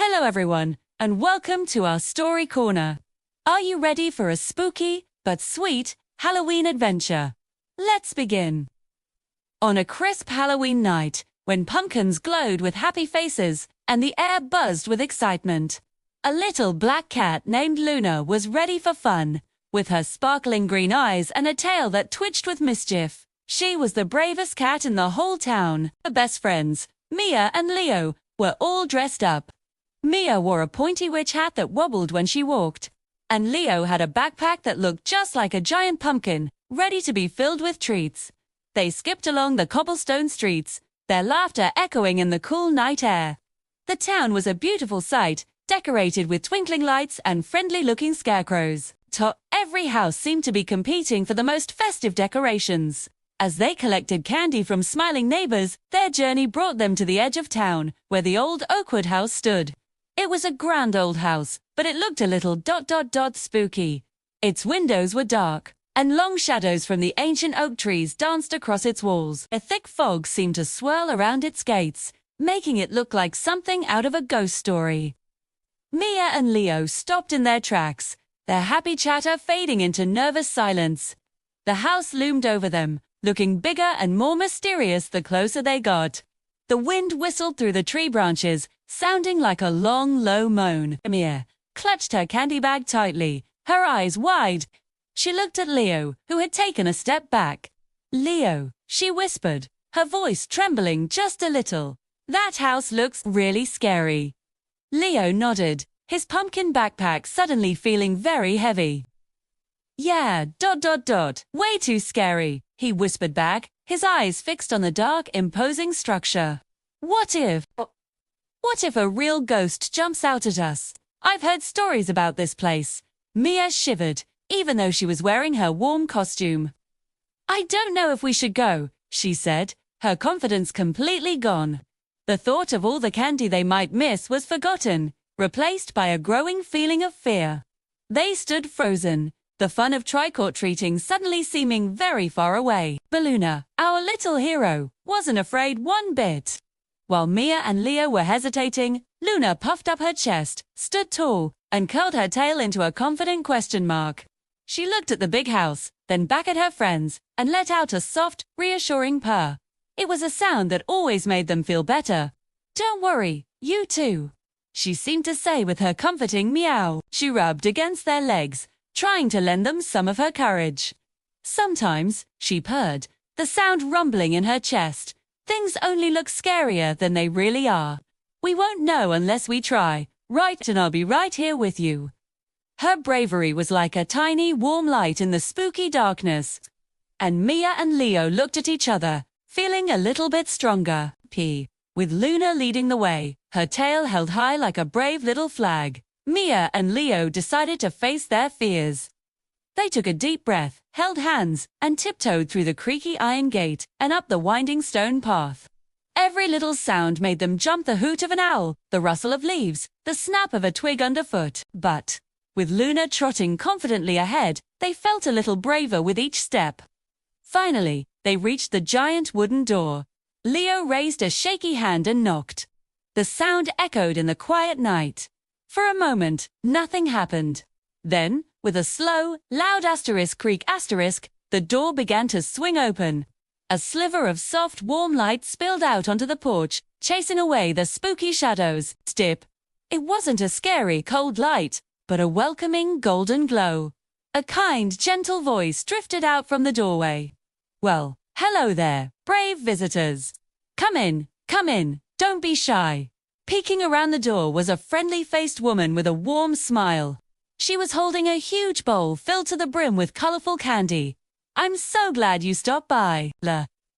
Hello everyone, and welcome to our story corner. Are you ready for a spooky, but sweet, Halloween adventure? Let's begin. On a crisp Halloween night, when pumpkins glowed with happy faces and the air buzzed with excitement, a little black cat named Luna was ready for fun. With her sparkling green eyes and a tail that twitched with mischief, she was the bravest cat in the whole town. Her best friends, Mia and Leo, were all dressed up. Mia wore a pointy witch hat that wobbled when she walked, and Leo had a backpack that looked just like a giant pumpkin, ready to be filled with treats. They skipped along the cobblestone streets, their laughter echoing in the cool night air. The town was a beautiful sight, decorated with twinkling lights and friendly-looking scarecrows. Every house seemed to be competing for the most festive decorations. As they collected candy from smiling neighbors, their journey brought them to the edge of town, where the old Oakwood house stood. It was a grand old house, but it looked a little spooky. Its windows were dark, and long shadows from the ancient oak trees danced across its walls. A thick fog seemed to swirl around its gates, making it look like something out of a ghost story. Mia and Leo stopped in their tracks, their happy chatter fading into nervous silence. The house loomed over them, looking bigger and more mysterious the closer they got. The wind whistled through the tree branches, sounding like a long, low moan. Mia clutched her candy bag tightly, her eyes wide. She looked at Leo, who had taken a step back. "Leo," she whispered, her voice trembling just a little. "That house looks really scary." Leo nodded, his pumpkin backpack suddenly feeling very heavy. "Yeah, way too scary," he whispered back, his eyes fixed on the dark, imposing structure. What if a real ghost jumps out at us? I've heard stories about this place." Mia shivered, even though she was wearing her warm costume. "I don't know if we should go," she said, her confidence completely gone. The thought of all the candy they might miss was forgotten, replaced by a growing feeling of fear. They stood frozen, the fun of trick-or-treating suddenly seeming very far away. But Luna, our little hero, wasn't afraid one bit. While Mia and Leo were hesitating, Luna puffed up her chest, stood tall, and curled her tail into a confident question mark. She looked at the big house, then back at her friends, and let out a soft, reassuring purr. It was a sound that always made them feel better. "Don't worry, you too," she seemed to say with her comforting meow. She rubbed against their legs, trying to lend them some of her courage. "Sometimes," she purred, the sound rumbling in her chest, "things only look scarier than they really are. We won't know unless we try, right? And I'll be right here with you." Her bravery was like a tiny, warm light in the spooky darkness. And Mia and Leo looked at each other, feeling a little bit stronger. With Luna leading the way, her tail held high like a brave little flag, Mia and Leo decided to face their fears. They took a deep breath, held hands, and tiptoed through the creaky iron gate and up the winding stone path. Every little sound made them jump: the hoot of an owl, the rustle of leaves, the snap of a twig underfoot. But, with Luna trotting confidently ahead, they felt a little braver with each step. Finally, they reached the giant wooden door. Leo raised a shaky hand and knocked. The sound echoed in the quiet night. For a moment, nothing happened. Then, with a slow, loud creak, the door began to swing open. A sliver of soft, warm light spilled out onto the porch, chasing away the spooky shadows. It wasn't a scary, cold light, but a welcoming, golden glow. A kind, gentle voice drifted out from the doorway. "Well, hello there, brave visitors. Come in, don't be shy." Peeking around the door was a friendly-faced woman with a warm smile. She was holding a huge bowl filled to the brim with colorful candy. "I'm so glad you stopped by.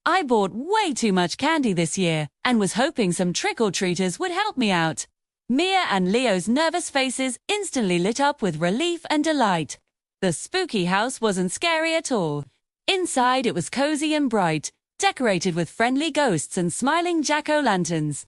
I bought way too much candy this year and was hoping some trick-or-treaters would help me out." Mia and Leo's nervous faces instantly lit up with relief and delight. The spooky house wasn't scary at all. Inside it was cozy and bright, decorated with friendly ghosts and smiling jack-o'-lanterns.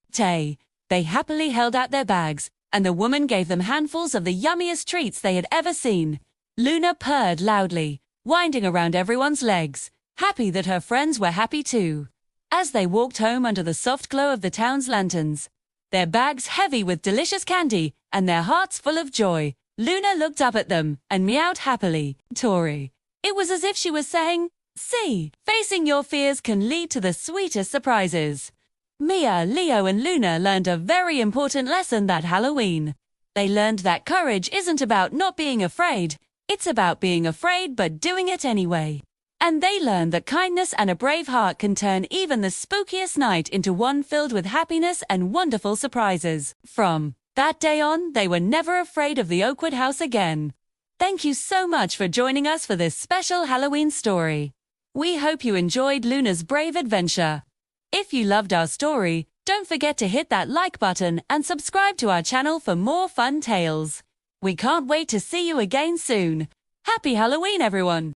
They happily held out their bags, and the woman gave them handfuls of the yummiest treats they had ever seen. Luna purred loudly, winding around everyone's legs, happy that her friends were happy too. As they walked home under the soft glow of the town's lanterns, their bags heavy with delicious candy and their hearts full of joy. Luna looked up at them and meowed happily. Tori. It was as if she was saying, "See, facing your fears can lead to the sweetest surprises." Mia, Leo, and Luna learned a very important lesson that Halloween. They learned that courage isn't about not being afraid, it's about being afraid but doing it anyway. And they learned that kindness and a brave heart can turn even the spookiest night into one filled with happiness and wonderful surprises. From that day on, they were never afraid of the Oakwood house again. Thank you so much for joining us for this special Halloween story. We hope you enjoyed Luna's brave adventure. If you loved our story, don't forget to hit that like button and subscribe to our channel for more fun tales. We can't wait to see you again soon. Happy Halloween, everyone!